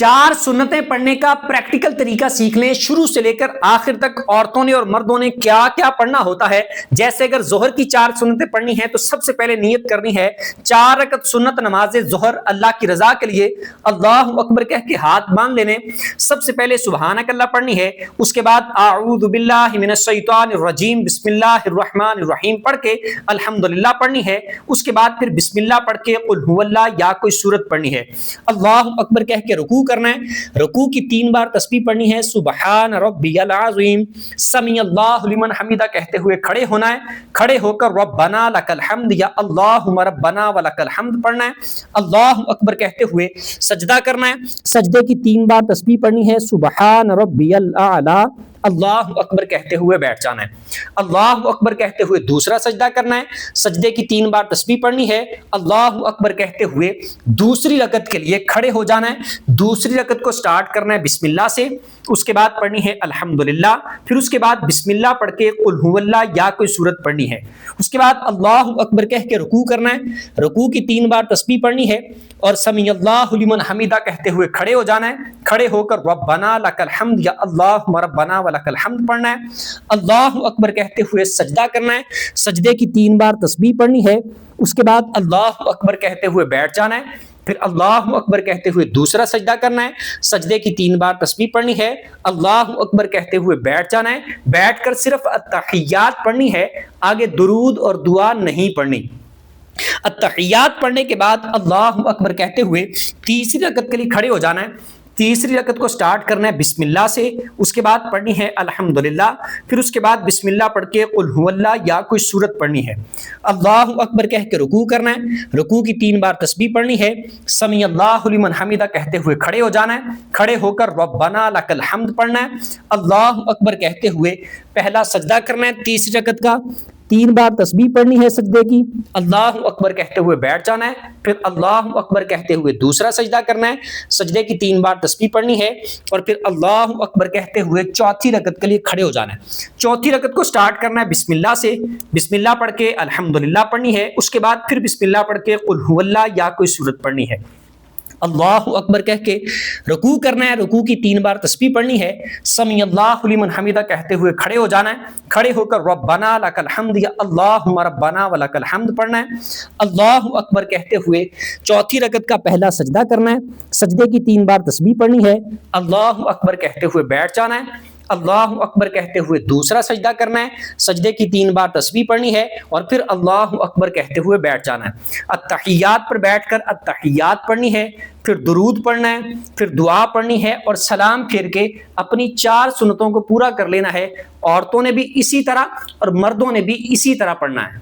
4 سنتیں پڑھنے کا پریکٹیکل طریقہ سیکھ لیں، شروع سے لے کر آخر تک عورتوں نے اور مردوں نے کیا کیا پڑھنا ہوتا ہے۔ جیسے اگر ظہر کی 4 سنتیں پڑھنی ہیں تو سب سے پہلے نیت کرنی ہے 4 رکعت سنت نماز ظہر اللہ کی رضا کے لیے، اللہ اکبر کہہ کے ہاتھ باندھ لینے، سب سے پہلے سبحانک اللہ پڑھنی ہے، اس کے بعد اعوذ باللہ من الشیطان الرجیم بسم اللہ الرحمن الرحیم پڑھ کے الحمدللہ پڑھنی ہے، اس کے بعد پھر بسم اللہ پڑھ کے قل هو اللہ یا کوئی سورت پڑھنی ہے، اللہ اکبر کہہ کے رکوع کرنا ہے، رکوع کی 3 بار تسبیح پڑھنی ہے، سبحان ربی العظیم، سمیع اللہ لمن حمیدہ کہتے ہوئے کھڑے ہونا ہے، کھڑے ہو کر ربنا لک الحمد یا اللہم ربنا ولک الحمد پڑھنا ہے، اللہ اکبر کہتے ہوئے سجدہ کرنا ہے، سجدے کی 3 بار تسبیح پڑھنی ہے، سبحان ربی الاعلی، اللہ اکبر کہتے ہوئے بیٹھ جانا ہے، اللہ اکبر کہتے ہوئے دوسرا سجدہ کرنا ہے، سجدے کی 3 بار تسبیح پڑھنی ہے، اللہ اکبر کہتے ہوئے دوسری رکعت کے لیے کھڑے ہو جانا ہے، دوسری رکعت کو سٹارٹ کرنا ہے بسم اللہ سے، اس کے بعد پڑھنی ہے الحمدللہ، پھر اس کے بعد بسم اللہ پڑھ کے قل هو اللہ یا کوئی سورت پڑھنی ہے، اس کے بعد اللہ اکبر کہہ کے رکوع کرنا ہے، رکوع کی 3 بار تسبیح پڑھنی ہے اور سمیع اللہ لمن حمیدہ کہتے ہوئے کھڑے ہو جانا ہے، کھڑے ہو کر ربنا لک الحمد یا اللہم ربنا ولک الحمد پڑھنا ہے، اللہ اکبر کہتے ہوئے سجدہ کرنا ہے، سجدے کی 3 بار تسبیح پڑھنی ہے، اس کے بعد اللہ اکبر کہتے ہوئے بیٹھ جانا ہے، پھر اللہ اکبر کہتے ہوئے دوسرا سجدہ کرنا ہے، سجدے کی 3 بار تسبیح پڑھنی ہے، اللہ اکبر کہتے ہوئے بیٹھ جانا ہے، بیٹھ کر صرف التحیات پڑھنی ہے، آگے درود اور دعا نہیں پڑھنی۔ التحیات پڑھنے کے بعد اللہ اکبر کہتے ہوئے تیسری رکعت کے لیے کھڑے ہو جانا ہے، تیسری رکعت کو سٹارٹ کرنا ہے بسم اللہ سے، اس کے بعد پڑھنی ہے الحمدللہ، پھر اس کے بعد بسم اللہ پڑھ کے قل هو اللہ یا کوئی سورت پڑھنی ہے، اللہ اکبر کہہ کے رکوع کرنا ہے، رکوع کی 3 بار تسبیح پڑھنی ہے، سمیع اللہ لمن حمیدہ کہتے ہوئے کھڑے ہو جانا ہے، کھڑے ہو کر ربنا لک الحمد پڑھنا ہے، اللہ اکبر کہتے ہوئے پہلا سجدہ کرنا ہے تیسری رکعت کا، 3 بار تسبیح پڑھنی ہے سجدے کی، اللہ اکبر کہتے ہوئے بیٹھ جانا ہے، پھر اللہ اکبر کہتے ہوئے دوسرا سجدہ کرنا ہے، سجدے کی 3 بار تسبیح پڑھنی ہے اور پھر اللہ اکبر کہتے ہوئے چوتھی رکعت کے لیے کھڑے ہو جانا ہے، چوتھی رکعت کو سٹارٹ کرنا ہے بسم اللہ سے، بسم اللہ پڑھ کے الحمدللہ پڑھنی ہے، اس کے بعد پھر بسم اللہ پڑھ کے قل هو اللہ یا کوئی سورت پڑھنی ہے، اللہ اکبر کہہ کے رکوع کرنا ہے، رکوع کی 3 بار تسبیح پڑھنی ہے، سمیع اللہ لمن حمیدہ کہتے ہوئے کھڑے ہو جانا ہے، کھڑے ہو کر ربنا لک الحمد یا اللہم ربنا ولک الحمد پڑھنا ہے، اللہ اکبر کہتے ہوئے چوتھی رکعت کا پہلا سجدہ کرنا ہے، سجدے کی 3 بار تسبیح پڑھنی ہے، اللہ اکبر کہتے ہوئے بیٹھ جانا ہے، اللہ اکبر کہتے ہوئے دوسرا سجدہ کرنا ہے، سجدے کی 3 بار تسبیح پڑھنی ہے اور پھر اللہ اکبر کہتے ہوئے بیٹھ جانا ہے، التحیات پر بیٹھ کر التحیات پڑھنی ہے، پھر درود پڑھنا ہے، پھر دعا پڑھنی ہے اور سلام پھیر کے اپنی 4 سنتوں کو پورا کر لینا ہے، عورتوں نے بھی اسی طرح اور مردوں نے بھی اسی طرح پڑھنا ہے۔